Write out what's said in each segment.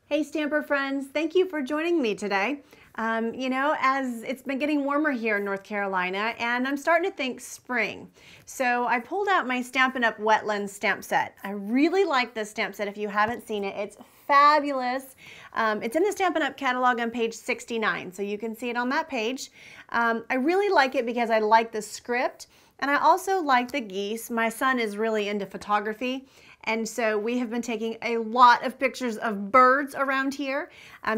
Hey Stamper friends, thank you for joining me today. As it's been getting warmer here in North Carolina and I'm starting to think spring. So I pulled out my Stampin' Up! Wetlands stamp set. I really like this stamp set if you haven't seen it. It's fabulous. It's in the Stampin' Up! Catalog on page 69, so you can see it on that page. I really like it because I like the script and I also like the geese. My son is really into photography. And so we have been taking a lot of pictures of birds around here.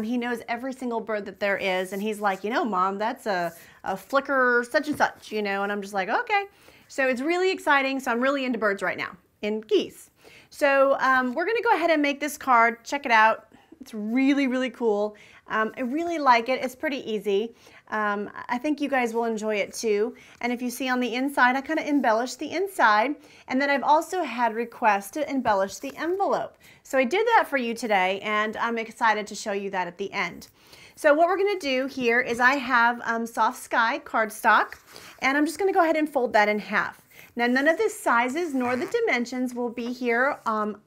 He knows every single bird that there is. And he's like, Mom, that's a flicker such and such, and I'm just like, okay. So it's really exciting. So I'm really into birds right now, and geese. So we're going to go ahead and make this card. Check it out. It's really, really cool. I really like it. It's pretty easy. I think you guys will enjoy it too. And if you see on the inside, I kind of embellished the inside. And then I've also had requests to embellish the envelope. So I did that for you today, and I'm excited to show you that at the end. So what we're going to do here is I have Soft Sky cardstock, and I'm just going to go ahead and fold that in half. Now, none of the sizes nor the dimensions will be here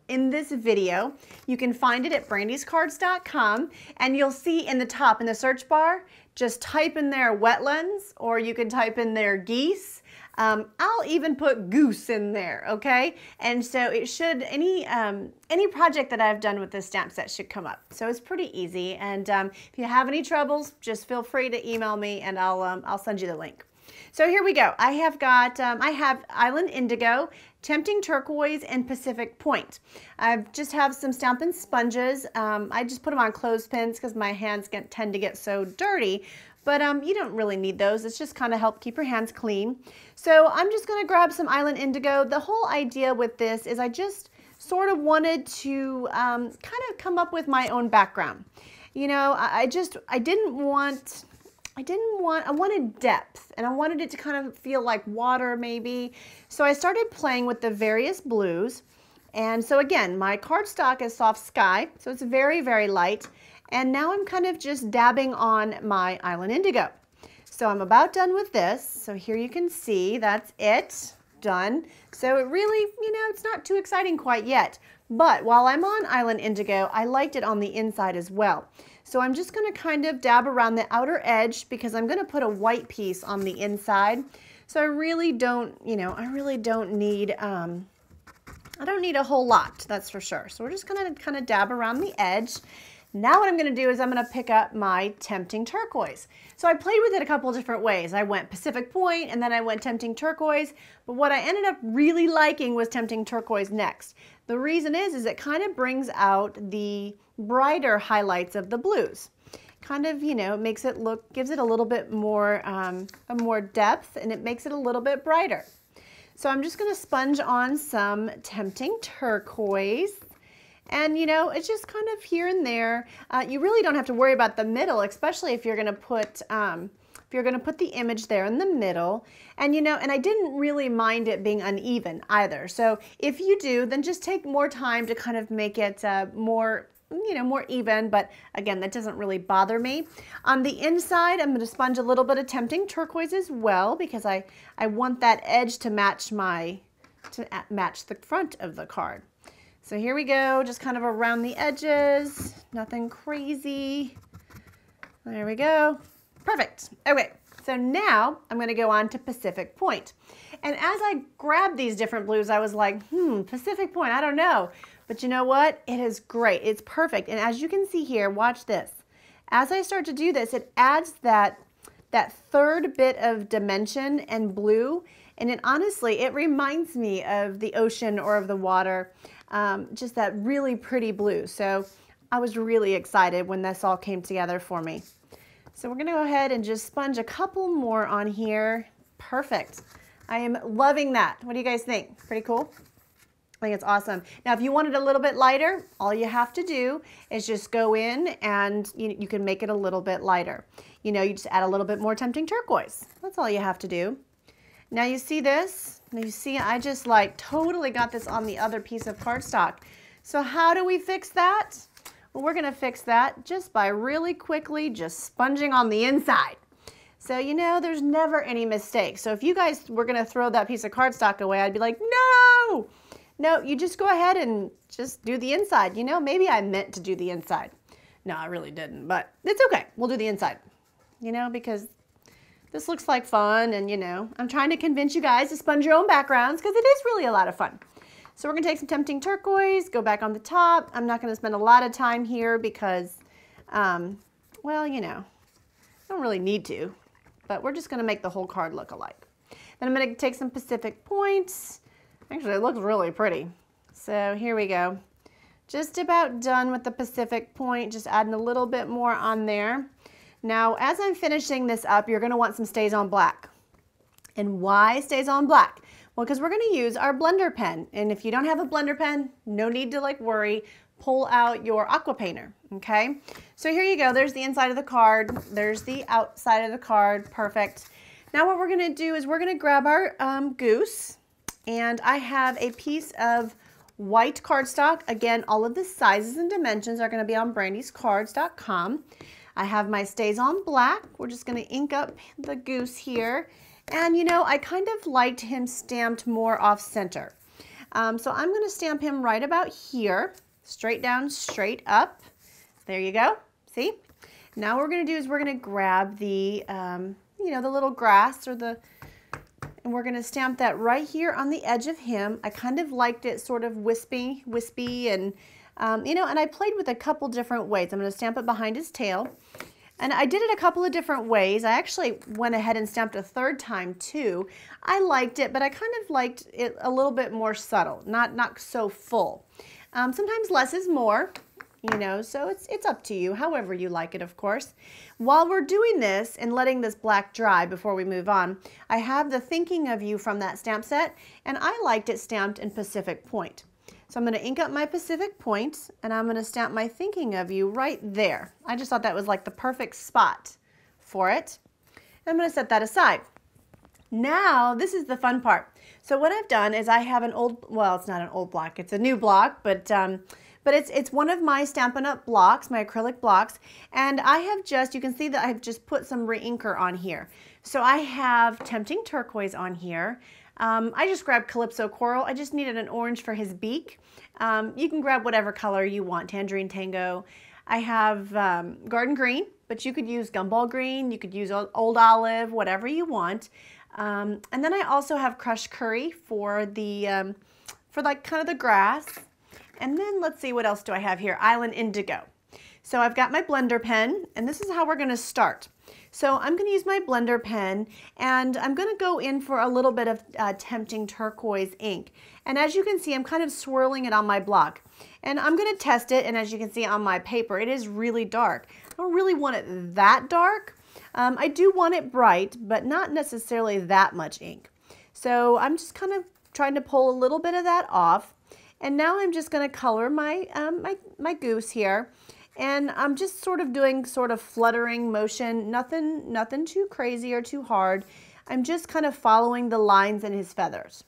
in this video. You can find it at brandyscards.com, and you'll see in the top in the search bar, just type in there Wetlands, or you can type in there geese. I'll even put goose in there, okay? And so it should, any project that I've done with this stamp set should come up. So it's pretty easy, and if you have any troubles, just feel free to email me and I'll send you the link. So here we go. I have Island Indigo, Tempting Turquoise, and Pacific Point. I just have some Stampin' Sponges. I just put them on clothespins because my hands tend to get so dirty, but you don't really need those. It's just kind of help keep your hands clean. So I'm just going to grab some Island Indigo. The whole idea with this is I just sort of wanted to kind of come up with my own background. I wanted depth, and I wanted it to kind of feel like water maybe. So I started playing with the various blues. And so again, my cardstock is Soft Sky, so it's very, very light. And now I'm kind of just dabbing on my Island Indigo. So I'm about done with this. So here you can see that's it, done. So it really, it's not too exciting quite yet. But while I'm on Island Indigo, I liked it on the inside as well. So I'm just going to kind of dab around the outer edge because I'm going to put a white piece on the inside. So I really don't, I don't need a whole lot, that's for sure. So we're just going to kind of dab around the edge. Now what I'm going to do is I'm going to pick up my Tempting Turquoise. So I played with it a couple of different ways. I went Pacific Point and then I went Tempting Turquoise, but what I ended up really liking was Tempting Turquoise next. The reason is it kind of brings out the brighter highlights of the blues. Kind of, makes it look, gives it a little bit more, more depth, and it makes it a little bit brighter. So I'm just going to sponge on some Tempting Turquoise. And it's just kind of here and there. You really don't have to worry about the middle, especially if you're going to put the image there in the middle. And and I didn't really mind it being uneven either. So if you do, then just take more time to kind of make it more even, but again, that doesn't really bother me. On the inside, I'm going to sponge a little bit of Tempting Turquoise as well because I want that edge to match the front of the card. So here we go, just kind of around the edges, nothing crazy. There we go. Perfect. Okay, so now I'm going to go on to Pacific Point. And as I grabbed these different blues, I was like, Pacific Point, I don't know. But you know what? It is great. It's perfect. And as you can see here, watch this. As I start to do this, it adds that third bit of dimension and blue. And it reminds me of the ocean or of the water. Just that really pretty blue. So I was really excited when this all came together for me. So we're going to go ahead and just sponge a couple more on here. Perfect. I am loving that. What do you guys think? Pretty cool? I think it's awesome. Now, if you want it a little bit lighter, all you have to do is just go in and you can make it a little bit lighter. You just add a little bit more Tempting Turquoise. That's all you have to do. Now you see this? Now you see I just totally got this on the other piece of cardstock. So how do we fix that? Well, we're going to fix that just by really quickly just sponging on the inside. So there's never any mistake. So if you guys were going to throw that piece of cardstock away, I'd be like, no! No, you just go ahead and just do the inside. Maybe I meant to do the inside. No, I really didn't, but it's okay. We'll do the inside, you know, because this looks like fun, and you know, I'm trying to convince you guys to sponge your own backgrounds because it is really a lot of fun. So we're gonna take some Tempting Turquoise, go back on the top. I'm not gonna spend a lot of time here because, well, you know, I don't really need to, but we're just gonna make the whole card look alike. Then I'm gonna take some Pacific Points. Actually, it looks really pretty. So here we go. Just about done with the Pacific Point, just adding a little bit more on there. Now, as I'm finishing this up, you're gonna want some Staz-On Black. And why Staz-On Black? Well, because we're gonna use our blender pen. And if you don't have a blender pen, no need to like worry, pull out your aqua painter, okay? So here you go, there's the inside of the card, there's the outside of the card, perfect. Now what we're gonna do is we're gonna grab our goose, and I have a piece of white cardstock. Again, all of the sizes and dimensions are gonna be on brandyscards.com. I have my Staz-On Black. We're just gonna ink up the goose here. And you know, I kind of liked him stamped more off center. So I'm gonna stamp him right about here, straight down, straight up. There you go, see? Now what we're gonna do is we're gonna grab the, you know, the little grass or the, and we're gonna stamp that right here on the edge of him. I kind of liked it sort of wispy, and you know, and I played with a couple different ways. I'm gonna stamp it behind his tail. And I did it a couple of different ways. I actually went ahead and stamped a third time too. I liked it, but I kind of liked it a little bit more subtle, not so full. Sometimes less is more, you know, so it's up to you, however you like it, of course. While we're doing this and letting this black dry before we move on, I have the Thinking of You from that stamp set, and I liked it stamped in Pacific Point. So I'm going to ink up my Pacific Point, and I'm going to stamp my Thinking of You right there. I just thought that was like the perfect spot for it. And I'm going to set that aside. Now, this is the fun part. So what I've done is I have an old, well, it's not an old block, it's a new block, but it's one of my Stampin' Up! Blocks, my acrylic blocks, and I have just, you can see that I've just put some re-inker on here. So I have Tempting Turquoise on here. I just grabbed Calypso Coral. I just needed an orange for his beak. You can grab whatever color you want, Tangerine Tango. I have Garden Green, but you could use Gumball Green, you could use Old Olive, whatever you want. And then I also have Crushed Curry for the, for like kind of the grass. And then let's see, what else do I have here? Island Indigo. So I've got my blender pen, and this is how we're gonna start. So I'm going to use my blender pen, and I'm going to go in for a little bit of Tempting Turquoise ink. And as you can see, I'm kind of swirling it on my block. And I'm going to test it, and as you can see on my paper, it is really dark. I don't really want it that dark. I do want it bright, but not necessarily that much ink. So I'm just kind of trying to pull a little bit of that off. And now I'm just going to color my, my goose here. And I'm just sort of doing sort of fluttering motion, nothing too crazy or too hard. I'm just kind of following the lines in his feathers.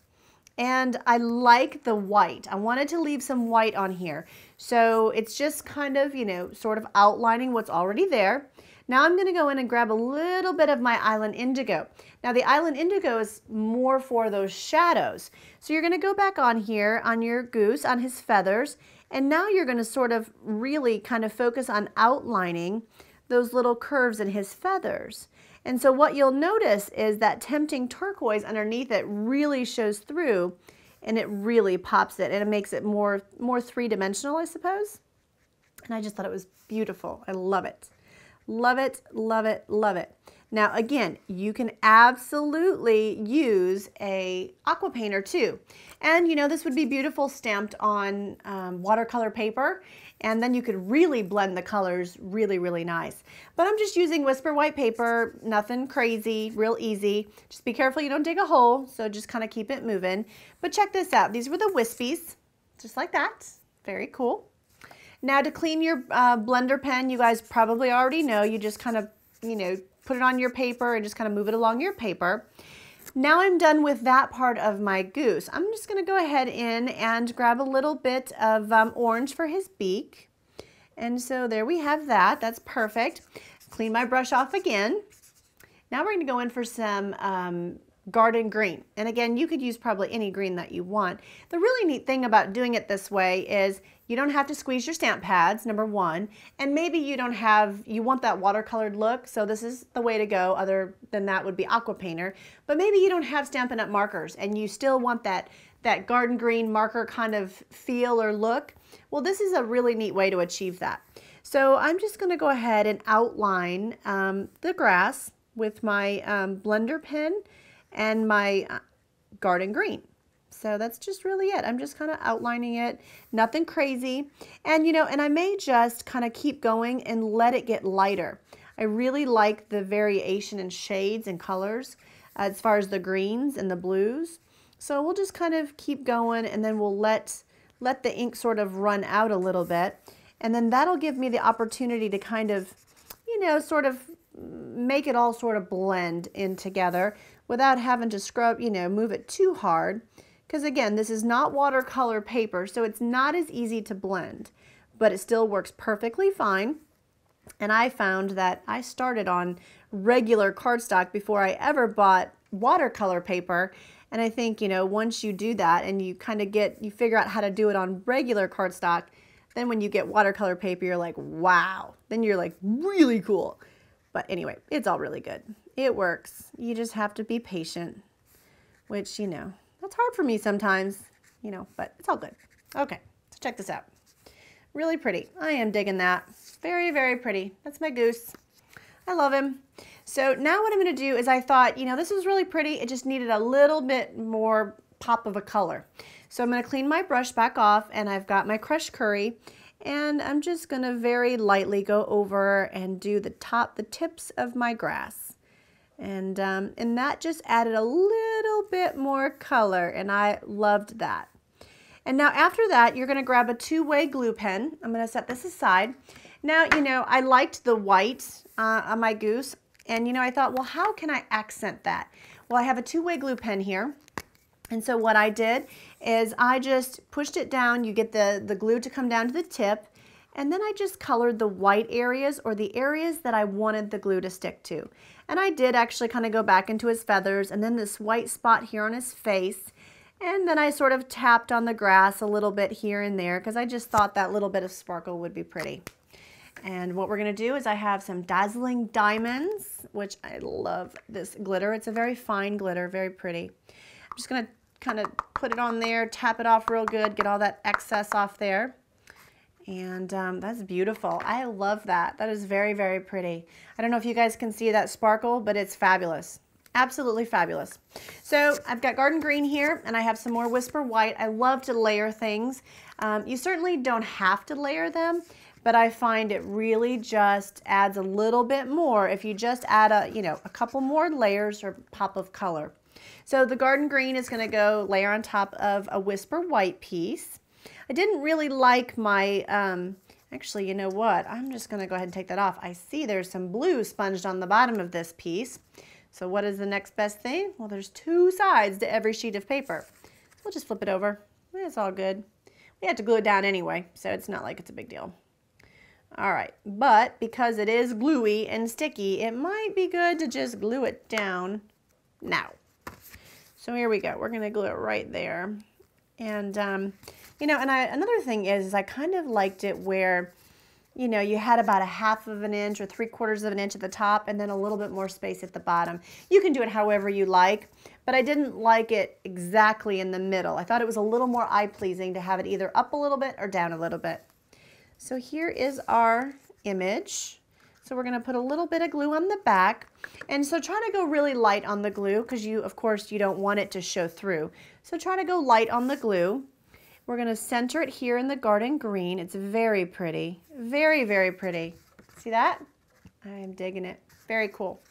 And I like the white. I wanted to leave some white on here. So it's just kind of, you know, sort of outlining what's already there. Now I'm going to go in and grab a little bit of my Island Indigo. Now the Island Indigo is more for those shadows. So you're going to go back on here on your goose, on his feathers. And now you're going to sort of really kind of focus on outlining those little curves in his feathers. And so what you'll notice is that Tempting Turquoise underneath it really shows through, and it really pops it, and it makes it more three-dimensional, I suppose. And I just thought it was beautiful. I love it. Love it, love it, love it. Now again, you can absolutely use a aqua painter too. And you know, this would be beautiful stamped on watercolor paper, and then you could really blend the colors really nice. But I'm just using Whisper White paper, nothing crazy, real easy. Just be careful you don't dig a hole, so just kind of keep it moving. But check this out, these were the wispies, just like that, very cool. Now to clean your blender pen, you guys probably already know, you just kind of, you know, put it on your paper and just kind of move it along your paper. Now I'm done with that part of my goose. I'm just going to go ahead in and grab a little bit of orange for his beak. And so there we have that. That's perfect. Clean my brush off again. Now we're going to go in for some garden green. And again, you could use probably any green that you want. The really neat thing about doing it this way is you don't have to squeeze your stamp pads, number one, and maybe you want that watercolored look, so this is the way to go. Other than that would be aqua painter, but maybe you don't have Stampin' Up! Markers and you still want that garden green marker kind of feel or look. Well, this is a really neat way to achieve that. So I'm just going to go ahead and outline the grass with my blender pen and my garden green. So that's just really it. I'm just kind of outlining it, nothing crazy. And and I may just kind of keep going and let it get lighter. I really like the variation in shades and colors as far as the greens and the blues. So we'll just kind of keep going, and then we'll let the ink sort of run out a little bit. And then that'll give me the opportunity to kind of, sort of make it all sort of blend in together without having to scrub, move it too hard. Because again, this is not watercolor paper, so it's not as easy to blend, but it still works perfectly fine. And I found that I started on regular cardstock before I ever bought watercolor paper. And I think, once you do that and you kind of you figure out how to do it on regular cardstock, then when you get watercolor paper, you're like, wow. Then you're like, really cool. But anyway, it's all really good. It works. You just have to be patient, which, that's hard for me sometimes, but it's all good. Okay, so check this out. Really pretty. I am digging that. Very, very pretty. That's my goose. I love him. So now what I'm going to do is I thought, this was really pretty. It just needed a little bit more pop of a color. So I'm going to clean my brush back off, and I've got my crushed curry, and I'm just going to very lightly go over and do the tips of my grass. And that just added a little bit more color, and I loved that. And now after that, you're going to grab a two-way glue pen. I'm going to set this aside. Now, I liked the white on my goose, and I thought, well, how can I accent that? Well, I have a two-way glue pen here. And so what I did is I just pushed it down. You get the glue to come down to the tip, and then I just colored the white areas, or the areas that I wanted the glue to stick to. And I did actually kind of go back into his feathers, and then this white spot here on his face. And then I sort of tapped on the grass a little bit here and there because I just thought that little bit of sparkle would be pretty. And what we're going to do is I have some Dazzling Diamonds, which I love this glitter. It's a very fine glitter, very pretty. I'm just going to kind of put it on there, tap it off real good, get all that excess off there. And that's beautiful. I love that. That is very, very pretty. I don't know if you guys can see that sparkle, but it's fabulous. Absolutely fabulous. So I've got garden green here, and I have some more Whisper White. I love to layer things. You certainly don't have to layer them, but I find it really just adds a little bit more if you just add a couple more layers or pop of color. So the garden green is going to go layer on top of a Whisper White piece. I didn't really like my, actually, you know what? I'm just going to go ahead and take that off. I see there's some blue sponged on the bottom of this piece. So what is the next best thing? Well, there's two sides to every sheet of paper. So we'll just flip it over. It's all good. We have to glue it down anyway, so it's not like it's a big deal. All right, but because it is gluey and sticky, it might be good to just glue it down now. So here we go. We're going to glue it right there. And, another thing is I kind of liked it where, you had about a 1/2 of an inch or 3/4 of an inch at the top and then a little bit more space at the bottom. You can do it however you like, but I didn't like it exactly in the middle. I thought it was a little more eye-pleasing to have it either up a little bit or down a little bit. So here is our image. So we're going to put a little bit of glue on the back. And so try to go really light on the glue because of course, you don't want it to show through. So try to go light on the glue. We're going to center it here in the garden green. It's very pretty. Very, very pretty. See that? I am digging it. Very cool.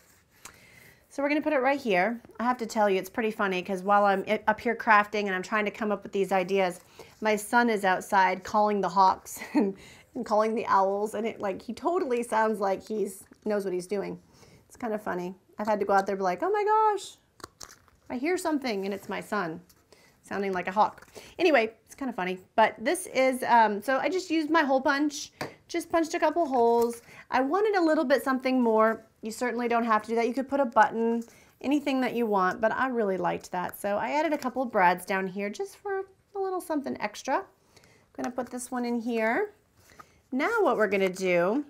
So we're going to put it right here. I have to tell you, it's pretty funny because while I'm up here crafting and I'm trying to come up with these ideas, my son is outside calling the hawks and calling the owls, and he totally sounds like he knows what he's doing. It's kind of funny. I've had to go out there and be like, oh my gosh, I hear something, and it's my son sounding like a hawk. Anyway, it's kind of funny, but this is, so I just used my hole punch, just punched a couple holes. I wanted a little bit something more. You certainly don't have to do that. You could put a button, anything that you want, but I really liked that. So I added a couple of brads down here just for a little something extra. I'm gonna put this one in here. Now what we're gonna do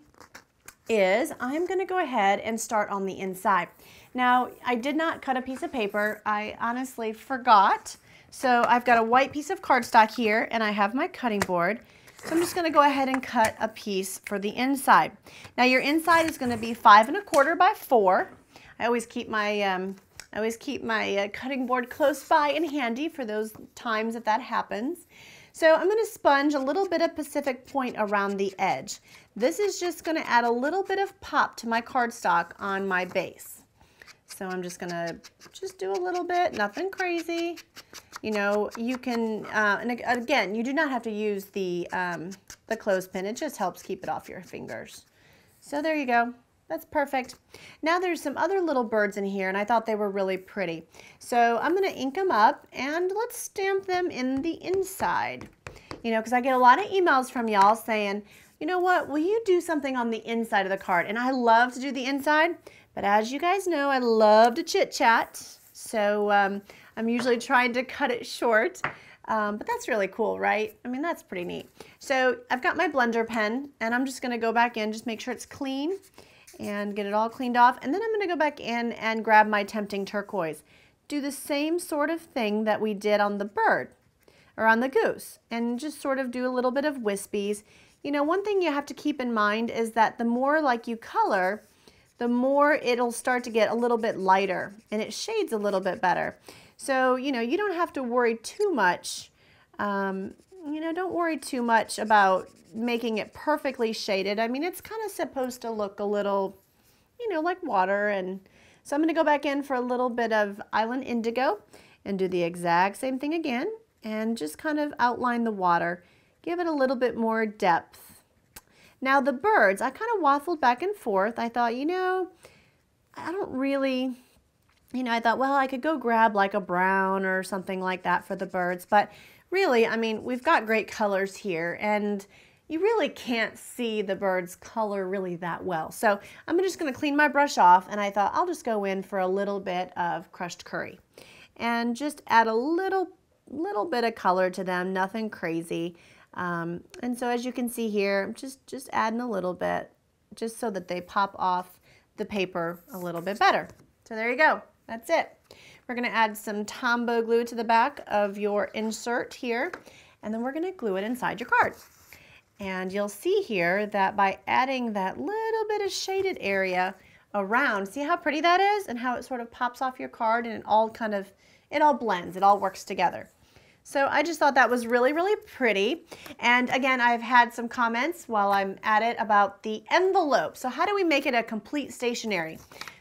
is I'm gonna go ahead and start on the inside. Now, I did not cut a piece of paper. I honestly forgot. So I've got a white piece of cardstock here and I have my cutting board. So I'm just gonna go ahead and cut a piece for the inside. Now your inside is gonna be 5 1/4 by 4. I always keep my cutting board close by and handy for those times if that happens. So I'm going to sponge a little bit of Pacific Point around the edge. This is just going to add a little bit of pop to my cardstock on my base. So I'm just going to do a little bit, nothing crazy. You know, you can, and again, you do not have to use the clothespin. It just helps keep it off your fingers. So there you go. That's perfect. Now there's some other little birds in here and I thought they were really pretty. So I'm going to ink them up and let's stamp them in the inside. You know, because I get a lot of emails from y'all saying, you know what, will you do something on the inside of the card? And I love to do the inside, but as you guys know, I love to chit chat. So I'm usually trying to cut it short. But that's really cool, right? I mean, that's pretty neat. So I've got my blender pen and I'm just going to go back in, just make sure it's clean and get it all cleaned off. And then I'm going to go back in and grab my Tempting Turquoise. Do the same sort of thing that we did on the bird or on the goose and just sort of do a little bit of wispies. You know, one thing you have to keep in mind is that the more like you color, the more it'll start to get a little bit lighter and it shades a little bit better. So, you know, you don't have to worry too much. You know, don't worry too much about making it perfectly shaded. I mean, it's kind of supposed to look a little, you know, like water. And so I'm going to go back in for a little bit of Island Indigo and do the exact same thing again and just kind of outline the water. Give it a little bit more depth. Now the birds, I kind of waffled back and forth. I thought, you know, I don't really, you know, I thought, well, I could go grab like a brown or something like that for the birds. But really, I mean, we've got great colors here and you really can't see the bird's color really that well. So I'm just going to clean my brush off and I thought I'll just go in for a little bit of crushed curry and just add a little bit of color to them, nothing crazy. And so as you can see here, just adding a little bit just so that they pop off the paper a little bit better. So there you go. That's it. We're going to add some Tombow glue to the back of your insert here, and then we're going to glue it inside your card. And you'll see here that by adding that little bit of shaded area around, see how pretty that is and how it sort of pops off your card and it all blends, it all works together. So I just thought that was really, really pretty. And again, I've had some comments while I'm at it about the envelope. So how do we make it a complete stationery?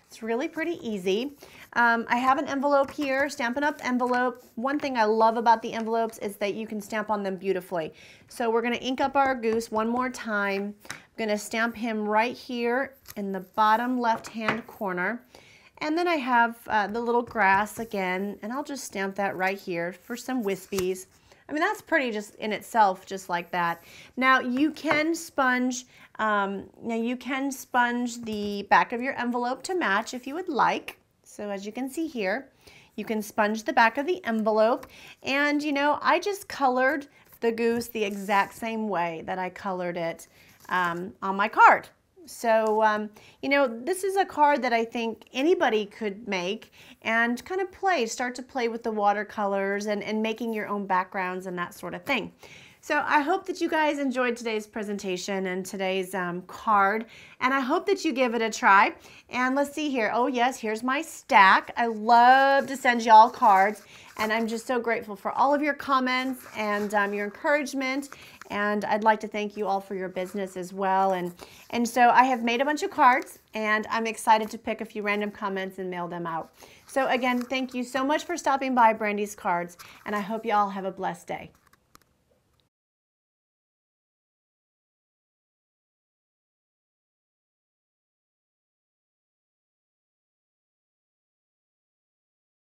It's really pretty easy. I have an envelope here, Stampin' Up! Envelope. One thing I love about the envelopes is that you can stamp on them beautifully. So we're going to ink up our goose one more time. I'm going to stamp him right here in the bottom left-hand corner. And then I have the little grass again, and I'll just stamp that right here for some wispies. I mean, that's pretty just in itself, just like that. Now you can sponge the back of your envelope to match if you would like. So as you can see here, you can sponge the back of the envelope. And you know, I just colored the goose the exact same way that I colored it on my card. So, you know, this is a card that I think anybody could make and kind of start to play with the watercolors and making your own backgrounds and that sort of thing. So I hope that you guys enjoyed today's presentation and today's card, and I hope that you give it a try. And let's see here. Oh yes, here's my stack. I love to send y'all cards, and I'm just so grateful for all of your comments and your encouragement. And I'd like to thank you all for your business as well. And so I have made a bunch of cards, and I'm excited to pick a few random comments and mail them out. So again, thank you so much for stopping by Brandy's Cards, and I hope you all have a blessed day.